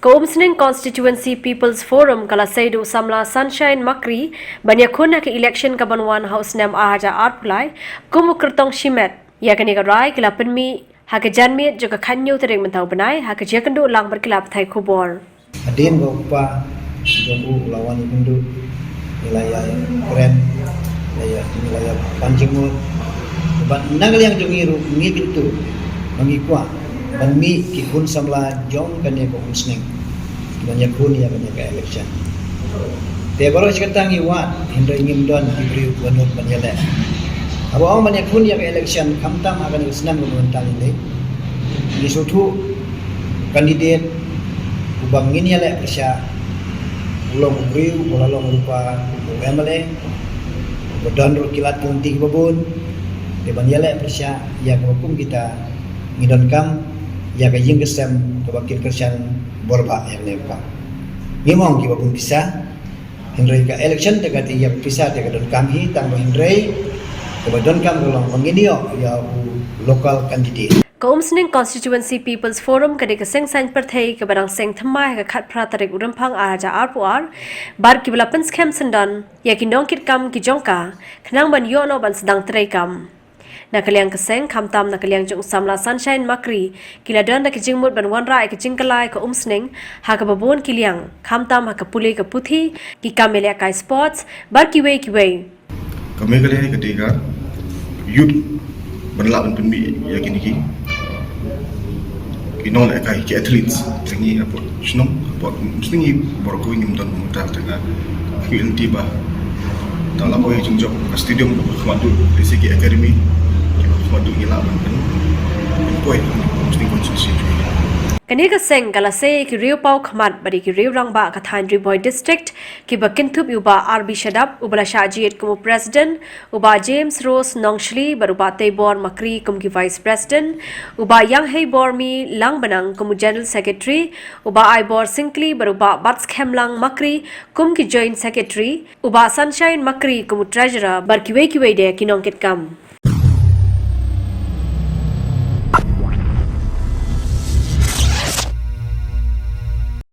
Coomsning Constituency People's Forum kala Saidu Samla Sunshine Makri banyak ke election kabanwan House Nam Ahaja Arpulai kumu kertong shimet ya kani ka rai kila penmi haka janmit juga kanyo tereng mentau benai haka jakendo lang berkelap thai kubor. Adin bapa jombu lawan hindu wilayah keren wilayah Panjimut ban nangal yang jongiru ngi pintu mangikwa ban mi kikun samla jong kanya ko musning banyak kun ya banyak election te baro sekarang iwan hindu ingin don diberi wanut banyale abo ang banyak kun ya election kamtam akan isnan memental ini di suatu kandidat ubang ini ya persya ulong ubriu ulalong rupa emale bedan kilat kunting babun di banyale persya yang hukum kita ngidon kam ya kajing kesem kebakir kerjaan borba yang lempa ngimong ki babun bisa hindrai ka election tegati yang bisa tegadon kami tang hindrai kebadon kam ulong menginio ya lokal candidate Coomsning Constituency People's Forum kadi keseng sain perthai ke barang seng thamai ke khat pratarik urampang aja arpuar bar ki belapen scam sendan ya ki nongkit kam ki jongka khnang ban yo no ban sedang terai kam nakaliang keseng kamtam nakaliang jong samla Sunshine Makri kila dan ki jingmut ban wan rai ki jingkalai ke umsning ha ka babon kiliang kamtam ha ka pule ke puthi ki kamele kai sports bar ki wei kami kali ketika youth benlak ben penbi yakin iki kinol ekai ki athletes tengi apa snong apa mesti borgo ingin don mutar tengah QLT bah dalam apa yang jumpa stadium kemadu di segi akademi kemadu ngilak ben poin mesti konsumsi kani ka seng kala se ki riu pau khmat bari ki riu rang ba ka thain boy district ki bakin thup uba RB Shadap ubala shajiet kumu president uba James Rose Nongshli baruba Tebor Makri kum ki vice president uba Yang Hei Bormi lang banang kumu general secretary uba Ibor Singkli baruba Bats Khemlang Makri kum ki joint secretary uba Sunshine Makri kumu treasurer bar ki wei de kinongkit kam